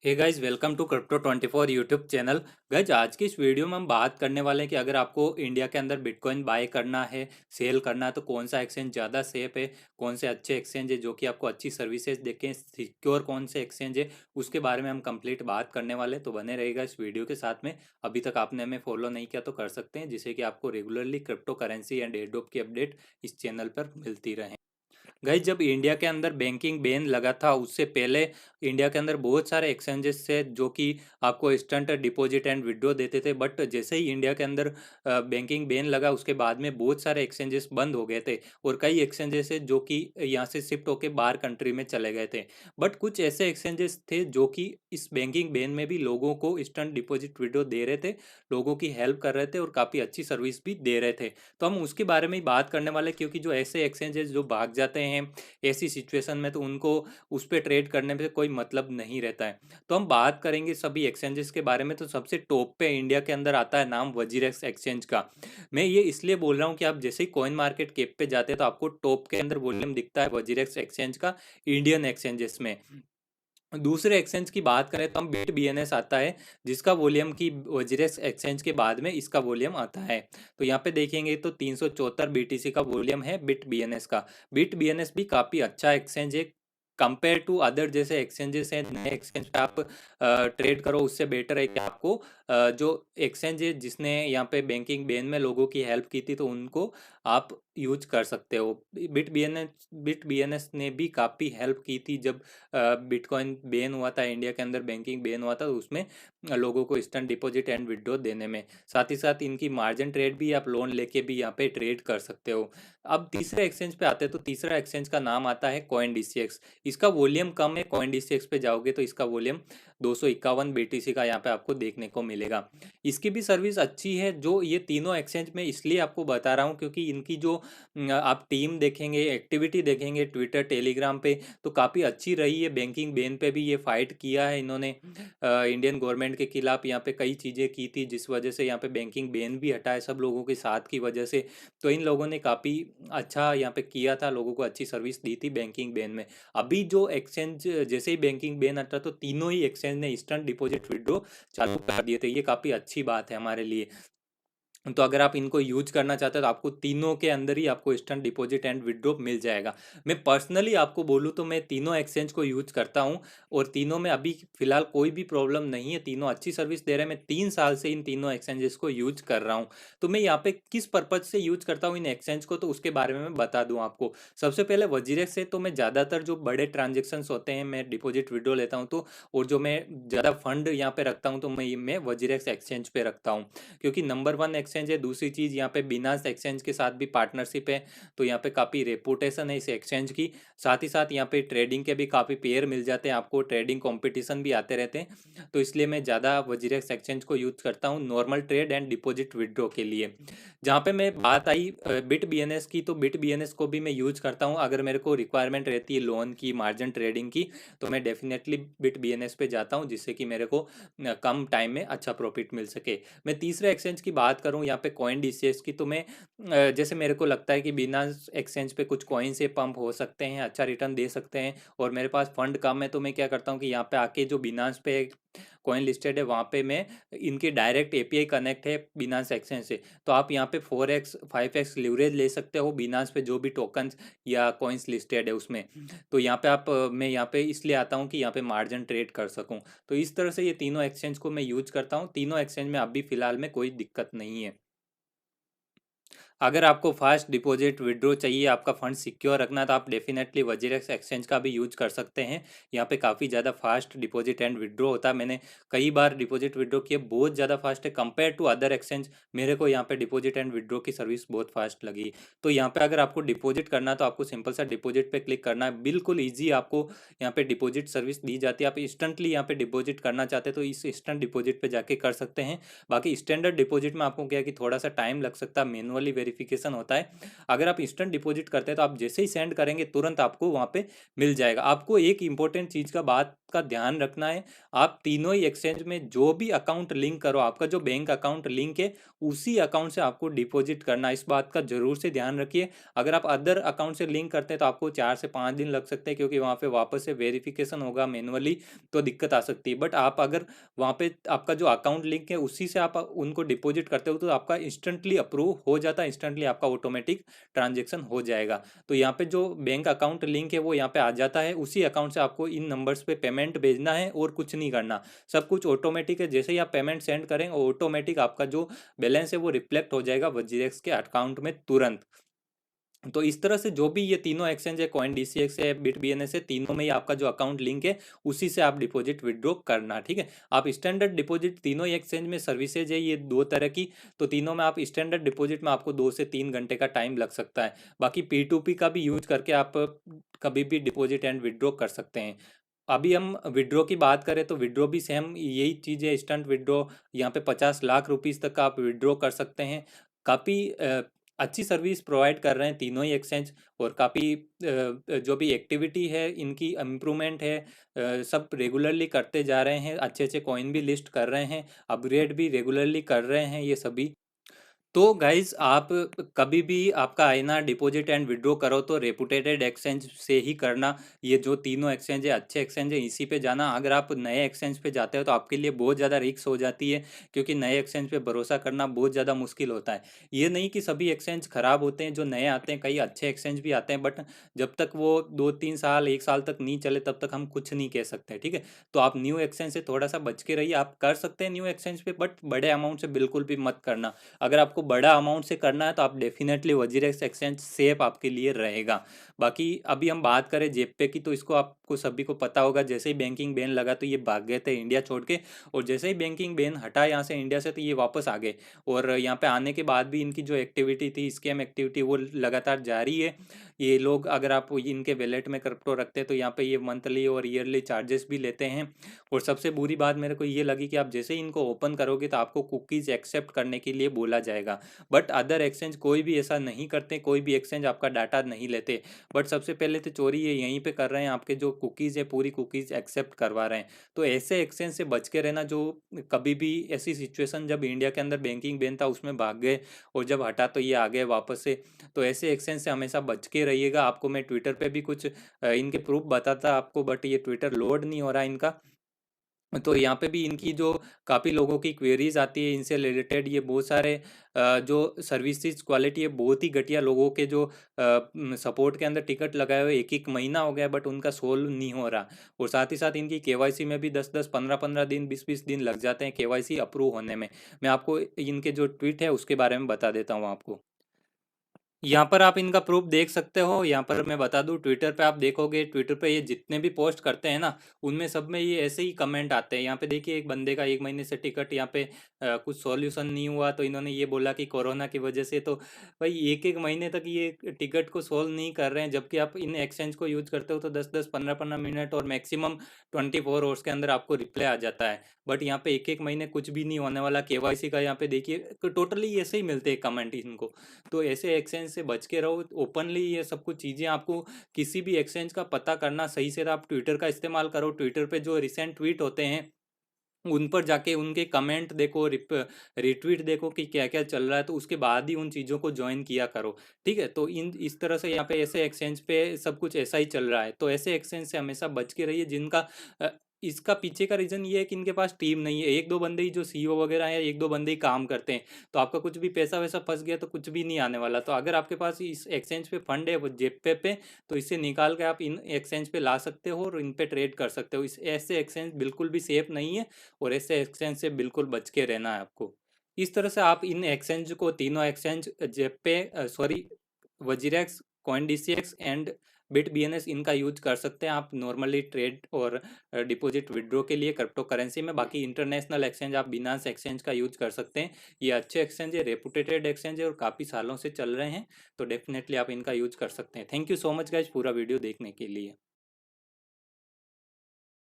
Hey guys, welcome to crypto 24 YouTube channel. Guys, आज की इस वीडियो में हम बात करने वाले हैं कि अगर आपको इंडिया के अंदर बिटकॉइन बाय करना है, सेल करना है, तो कौन सा एक्सचेंज ज़्यादा सेफ है, कौन से अच्छे एक्सचेंज है जो कि आपको अच्छी सर्विसेज देखें, सिक्योर कौन से एक्सचेंज है, उसके बारे में हम कंप्लीट बात करने वाले हैं। तो बने रहेगा इस वीडियो के साथ में। अभी तक आपने हमें फॉलो नहीं किया तो कर सकते हैं, जिससे कि आपको regularly crypto currency and airdrop की अपडेट इस चैनल पर मिलती रहे। गाइस, जब इंडिया के अंदर बैंकिंग बैन लगा था उससे पहले इंडिया के अंदर बहुत सारे एक्सचेंजेस थे जो कि आपको इंस्टेंट डिपॉजिट एंड विड्रॉ देते थे। बट जैसे ही इंडिया के अंदर बैंकिंग बैन लगा उसके बाद में बहुत सारे एक्सचेंजेस बंद हो गए थे और कई एक्सचेंजेस है जो कि यहाँ से शिफ्ट होकर बाहर कंट्री में चले गए थे। बट कुछ ऐसे एक्सचेंजेस थे जो कि इस बैंकिंग बैन में भी लोगों को इंस्टेंट डिपॉजिट विड्रॉ दे रहे थे, लोगों की हेल्प कर रहे थे और काफ़ी अच्छी सर्विस भी दे रहे थे। तो हम उसके बारे में ही बात करने वाले, क्योंकि जो ऐसे एक्सचेंजेस जो भाग जाते हैं ऐसी सिचुएशन में, तो उनको उस पर ट्रेड करने में कोई मतलब नहीं रहता है। तो हम बात करेंगे सभी एक्सचेंजेस के बारे में। तो सबसे टॉप पे इंडिया के अंदर आता है नाम वजीरेक्स एक्सचेंज का। मैं ये इसलिए बोल रहा हूँ कि आप जैसे ही कॉइन मार्केट कैप पे जाते हैं तो आपको टॉप के अंदर वॉल्यूम दिखता है वजीरेक्स एक्सचेंज का इंडियन एक्सचेंजेस में। दूसरे एक्सचेंज की बात करें तो हम बिट बीएनएस आता है, जिसका वॉल्यूम की वजीरेक्स एक्सचेंज के बाद में इसका वॉल्यूम आता है। तो यहाँ पे देखेंगे तो 374 बीटीसी का वॉल्यूम है बिट बीएनएस का। बिट बीएनएस भी काफ़ी अच्छा एक्सचेंज है कंपेयर टू अदर जैसे एक्सचेंजेस हैं। नए एक्सचेंज पे आप ट्रेड करो, उससे बेटर है कि आपको जो एक्सचेंज है जिसने यहाँ पे बैंकिंग बैन में लोगों की हेल्प की थी तो उनको आप यूज कर सकते हो। बिट बीएनएस ने भी काफ़ी हेल्प की थी जब बिटकॉइन बैन हुआ था, इंडिया के अंदर बैंकिंग बैन हुआ था, तो उसमें लोगों को इंस्टेंट डिपॉजिट एंड विड्रॉ देने में। साथ ही साथ इनकी मार्जिन ट्रेड भी, आप लोन लेके भी यहाँ पे ट्रेड कर सकते हो। अब तीसरे एक्सचेंज पे आते हैं तो तीसरा एक्सचेंज का नाम आता है कॉइन डीसीएक्स। इसका वॉल्यूम कम है, कॉइन डीसीएक्स पे जाओगे तो इसका वॉल्यूम 251 बीटीसी का यहाँ पे आपको देखने को मिलेगा। इसकी भी सर्विस अच्छी है। जो ये तीनों एक्सचेंज में इसलिए आपको बता रहा हूँ क्योंकि इनकी जो आप टीम देखेंगे, एक्टिविटी देखेंगे ट्विटर टेलीग्राम पे, तो काफ़ी अच्छी रही है। बैंकिंग बैन पे भी ये फाइट किया है इन्होंने, इंडियन गवर्नमेंट के खिलाफ यहाँ पे कई चीज़ें की थी जिस वजह से यहाँ पे बैंकिंग बैन भी हटा है सब लोगों के साथ की वजह से। तो इन लोगों ने काफ़ी अच्छा यहाँ पे किया था, लोगों को अच्छी सर्विस दी थी बैंकिंग बैन में। अभी जो एक्सचेंज जैसे ही बैंकिंग बैन हटा तो तीनों ही एक्सचेंज ने इंस्टेंट डिपॉजिट विड्रॉ चालू कर दिए थे। ये काफ़ी अच्छी बात है हमारे लिए। तो अगर आप इनको यूज करना चाहते हो तो आपको तीनों के अंदर ही आपको इंस्टेंट डिपॉजिट एंड विड्रॉ मिल जाएगा। मैं पर्सनली आपको बोलूँ तो मैं तीनों एक्सचेंज को यूज करता हूँ और तीनों में अभी फिलहाल कोई भी प्रॉब्लम नहीं है, तीनों अच्छी सर्विस दे रहे हैं। मैं 3 साल से इन तीनों एक्सचेंजेस को यूज कर रहा हूँ। तो मैं यहाँ पे किस पर्पज से यूज करता हूँ इन एक्सचेंज को, तो उसके बारे में मैं बता दूँ आपको। सबसे पहले वजीरेक्स से तो मैं ज़्यादातर जो बड़े ट्रांजेक्शन्स होते हैं मैं डिपॉजिट विड्रॉ लेता हूँ, तो और जो मैं ज़्यादा फंड यहाँ पे रखता हूँ तो मैं वजीरेक्स एक्सचेंज पे रखता हूँ, क्योंकि नंबर वन एक्सचेंज है। दूसरी चीज़ यहाँ पे बिनांस एक्सचेंज के साथ भी पार्टनरशिप है, तो यहाँ पे काफ़ी रेपुटेशन है इस एक्सचेंज की। साथ ही साथ यहाँ पे ट्रेडिंग के भी काफ़ी पेयर मिल जाते हैं आपको, ट्रेडिंग कंपटीशन भी आते रहते हैं। तो इसलिए मैं ज़्यादा वजीरेक्स एक्सचेंज को यूज करता हूँ normal trade and deposit withdraw के लिए। जहाँ पे मैं बात आई बिट बीएनएस की, तो बिट बीएनएस को भी मैं यूज करता हूँ अगर मेरे को रिक्वायरमेंट रहती है लोन की, मार्जिन ट्रेडिंग की, तो मैं डेफिनेटली बिट बीएनएस पे जाता हूँ जिससे कि मेरे को कम टाइम में अच्छा प्रॉफिट मिल सके। मैं तीसरे एक्सचेंज की बात करूं यहाँ पे कॉइन डीसीएक्स की, तो मैं जैसे मेरे को लगता है कि बिना एक्सचेंज पे कुछ कॉइन से पंप हो सकते हैं, अच्छा रिटर्न दे सकते हैं और मेरे पास फंड कम है, तो मैं क्या करता हूँ कि यहाँ पे आके जो बिनांस पे कॉइन लिस्टेड है वहाँ पे मैं इनकी डायरेक्ट एपीआई कनेक्ट है बिनांस एक्सचेंज से, तो आप यहाँ पे 4x 5x लीवरेज ले सकते हो बिनांस पे जो भी टोकन्स या कॉइन्स लिस्टेड है उसमें। तो यहाँ पे आप मैं यहाँ पे इसलिए आता हूँ कि यहाँ पे मार्जिन ट्रेड कर सकूँ। तो इस तरह से ये तीनों एक्सचेंज को मैं यूज करता हूँ। तीनों एक्सचेंज में अभी फिलहाल में कोई दिक्कत नहीं है। अगर आपको फास्ट डिपॉजिट विड्रॉ चाहिए, आपका फंड सिक्योर रखना है, तो आप डेफिनेटली वजीरेक्स एक्सचेंज का भी यूज कर सकते हैं। यहाँ पे काफ़ी ज़्यादा फास्ट डिपॉजिट एंड विड्रॉ होता है। मैंने कई बार डिपॉजिट विड्रॉ किए, बहुत ज़्यादा फास्ट है कंपेयर टू अदर एक्सचेंज। मेरे को यहाँ पे डिपॉजिट एंड विड्रॉ की सर्विस बहुत फास्ट लगी। तो यहाँ पे अगर आपको डिपॉजिट करना है तो आपको सिंपल सा डिपॉजिट पे क्लिक करना है, बिल्कुल ईजी आपको यहाँ पे डिपॉजिट सर्विस दी जाती है। आप इंस्टेंटली यहाँ पे डिपॉजिट करना चाहते हैं तो इस इंस्टेंट डिपॉजिट पे जाके कर सकते हैं। बाकी स्टैंडर्ड डिपॉजिट में आपको क्या है कि थोड़ा सा टाइम लग सकता है मैनुअली वेरिफिकेशन होता है। अगर आप इंस्टेंट डिपॉजिट करते हैं तो आप जैसे ही सेंड करेंगे तुरंत आपको वहाँ पे मिल जाएगा। आपको एक इंपॉर्टेंट चीज़ का बात का ध्यान रखना है, आप तीनों ही एक्सचेंज में जो भी अकाउंट लिंक करो, आपका जो बैंक अकाउंट लिंक है उसी अकाउंट से आपको डिपॉजिट करना है। इस बात का जरूर से ध्यान रखिए। अगर आप अदर अकाउंट से लिंक करते हैं तो आपको 4 से 5 दिन लग सकते हैं, क्योंकि वहाँ पे वापस से वेरिफिकेशन होगा मैनुअली, तो दिक्कत आ सकती है। बट आप अगर वहाँ पे आपका जो अकाउंट लिंक है उसी से आप उनको डिपॉजिट करते हो तो आपका इंस्टेंटली अप्रूव हो जाता है, इंस्टेंटली आपका ऑटोमेटिक ट्रांजेक्शन हो जाएगा। तो यहाँ पे जो बैंक अकाउंट लिंक है वो यहाँ पे आ जाता है, उसी अकाउंट से आपको इन नंबर्स पे पेमेंट भेजना है और कुछ नहीं करना, सब कुछ ऑटोमेटिक है। जैसे ही आप पेमेंट सेंड करें ऑटोमेटिक आपका जो बैलेंस है वो रिफ्लेक्ट हो जाएगा वजीरेक्स के अकाउंट में तुरंत। तो इस तरह से जो भी ये तीनों एक्सचेंज है, कॉइन डीसीएक्स है, बिट बीएनएस है, तीनों में ही आपका जो अकाउंट लिंक है उसी से आप डिपॉजिट विड्रॉ करना, ठीक है। आप स्टैंडर्ड डिपॉजिट, तीनों ही एक्सचेंज में सर्विसेज है ये दो तरह की, तो तीनों में आप स्टैंडर्ड डिपॉजिट में आपको 2 से 3 घंटे का टाइम लग सकता है। बाकी P2P का भी यूज करके आप कभी भी डिपॉजिट एंड विड्रॉ कर सकते हैं। अभी हम विड्रॉ की बात करें तो विड्रॉ भी सेम यही चीज़ है, इंस्टेंट विड्रॉ। यहाँ पे 50 लाख रुपीज़ तक का आप विड्रॉ कर सकते हैं। काफ़ी अच्छी सर्विस प्रोवाइड कर रहे हैं तीनों ही एक्सचेंज, और काफ़ी जो भी एक्टिविटी है इनकी इम्प्रूवमेंट है, सब रेगुलरली करते जा रहे हैं, अच्छे अच्छे कॉइन भी लिस्ट कर रहे हैं, अपग्रेड भी रेगुलरली कर रहे हैं ये सभी। तो गाइज आप कभी भी आपका आईना डिपॉजिट एंड विड्रॉ करो तो रेपुटेटेड एक्सचेंज से ही करना। ये जो तीनों एक्सचेंज है अच्छे एक्सचेंज है, इसी पे जाना। अगर आप नए एक्सचेंज पे जाते हो तो आपके लिए बहुत ज़्यादा रिस्क हो जाती है, क्योंकि नए एक्सचेंज पे भरोसा करना बहुत ज़्यादा मुश्किल होता है। ये नहीं कि सभी एक्सचेंज खराब होते हैं, जो नए आते हैं कई अच्छे एक्सचेंज भी आते हैं, बट जब तक वो 2-3 साल 1 साल तक नहीं चले तब तक हम कुछ नहीं कह सकते, ठीक है। तो आप न्यू एक्सचेंज से थोड़ा सा बच के रहिए। आप कर सकते हैं न्यू एक्सचेंज पे, बट बड़े अमाउंट से बिल्कुल भी मत करना। अगर आपको बड़ा अमाउंट से करना है तो आप डेफिनेटली वजीरेक्स एक्सचेंज सेफ आपके लिए रहेगा। बाकी अभी हम बात करें जेपे की, तो इसको आपको सभी को पता होगा, जैसे ही बैंकिंग बैन लगा तो ये भाग गए थे इंडिया छोड़ के, और जैसे ही बैंकिंग बैन हटा यहाँ से इंडिया से तो ये वापस आ गए। और यहाँ पे आने के बाद भी इनकी जो एक्टिविटी थी, स्कैम एक्टिविटी, वो लगातार जारी है। ये लोग, अगर आप इनके वैलेट में क्रिप्टो रखते हैं तो यहाँ पे ये मंथली और ईयरली चार्जेस भी लेते हैं। और सबसे बुरी बात मेरे को ये लगी कि आप जैसे ही इनको ओपन करोगे तो आपको कुकीज़ एक्सेप्ट करने के लिए बोला जाएगा, बट अदर एक्सचेंज कोई भी ऐसा नहीं करते, कोई भी एक्सचेंज आपका डाटा नहीं लेते। बट सबसे पहले तो चोरी ये यहीं पे कर रहे हैं, आपके जो कुकीज़ है पूरी कुकीज़ एक्सेप्ट करवा रहे हैं। तो ऐसे एक्सचेंज से बच के रहना, जो कभी भी ऐसी सिचुएशन जब इंडिया के अंदर बैंकिंग बैन था उसमें भाग गए, और जब हटा तो ये आ गए वापस से। तो ऐसे एक्सचेंज से हमेशा बच के रहिएगा। आपको मैं ट्विटर पे भी कुछ इनके प्रूफ बताता आपको, बट ये ट्विटर लोड नहीं हो रहा इनका। तो यहाँ पे भी इनकी जो काफ़ी लोगों की क्वेरीज आती है इनसे रिलेटेड, ये बहुत सारे जो सर्विसेज क्वालिटी है बहुत ही घटिया, लोगों के जो सपोर्ट के अंदर टिकट लगाए हुए 1-1 महीना हो गया बट उनका सोल्व नहीं हो रहा। और साथ ही साथ इनकी केवाईसी में भी 10-10 15-15 दिन 20-20 दिन लग जाते हैं केवाईसी अप्रूव होने में। मैं आपको इनके जो ट्वीट है उसके बारे में बता देता हूँ आपको। यहाँ पर आप इनका प्रूफ देख सकते हो। यहाँ पर मैं बता दूं, ट्विटर पे आप देखोगे, ट्विटर पे ये जितने भी पोस्ट करते हैं ना उनमें सब में ये ऐसे ही कमेंट आते हैं। यहाँ पे देखिए एक बंदे का 1 महीने से टिकट यहाँ पे कुछ सॉल्यूशन नहीं हुआ, तो इन्होंने ये बोला कि कोरोना की वजह से। तो भाई 1-1 महीने तक ये टिकट को सॉल्व नहीं कर रहे हैं, जबकि आप इन एक्सचेंज को यूज करते हो तो 10-10 15-15 मिनट और मैक्सिमम 24 आवर्स के अंदर आपको रिप्लाई आ जाता है। बट यहाँ पे 1-1 महीने कुछ भी नहीं होने वाला। केवाईसी का यहाँ पे देखिए टोटली ऐसे ही मिलते हैं कमेंट इनको। तो ऐसे एक्सचेंज से बच के रहो। ओपनली ये सब कुछ चीज़ें आपको किसी भी एक्सचेंज का पता करना सही से, आप ट्विटर का इस्तेमाल करो। ट्विटर पे जो रिसेंट ट्वीट होते हैं उन पर जाके उनके कमेंट देखो, रिट्वीट देखो कि क्या क्या चल रहा है, तो उसके बाद ही उन चीज़ों को ज्वाइन किया करो, ठीक है। तो इन इस तरह से यहाँ पे ऐसे एक्सचेंज पे सब कुछ ऐसा ही चल रहा है। तो ऐसे एक्सचेंज से हमेशा बच के रहिए जिनका इसका पीछे का रीज़न ये है कि इनके पास टीम नहीं है, 1-2 बंदे ही जो सीईओ वगैरह हैं, 1-2 बंदे ही काम करते हैं। तो आपका कुछ भी पैसा वैसा फंस गया तो कुछ भी नहीं आने वाला। तो अगर आपके पास इस एक्सचेंज पे फंड है वो जेब पे, तो इससे निकाल के आप इन एक्सचेंज पे ला सकते हो और इन पे ट्रेड कर सकते हो। इस ऐसे एक्सचेंज बिल्कुल भी सेफ नहीं है, और ऐसे एक्सचेंज से बिल्कुल बच के रहना है आपको। इस तरह से आप इन एक्सचेंज को, तीनों एक्सचेंज जेपे, sorry, WazirX, CoinDCX and bit BNS, इनका यूज कर सकते हैं आप नॉर्मली ट्रेड और डिपॉजिट विड्रॉ के लिए क्रिप्टो करेंसी में। बाकी इंटरनेशनल एक्सचेंज आप बिनांस एक्सचेंज का यूज कर सकते हैं। ये अच्छे एक्सचेंज है, रेपुटेटेड एक्सचेंज है और काफ़ी सालों से चल रहे हैं, तो डेफिनेटली आप इनका यूज कर सकते हैं। Thank you so much guys पूरा वीडियो देखने के लिए।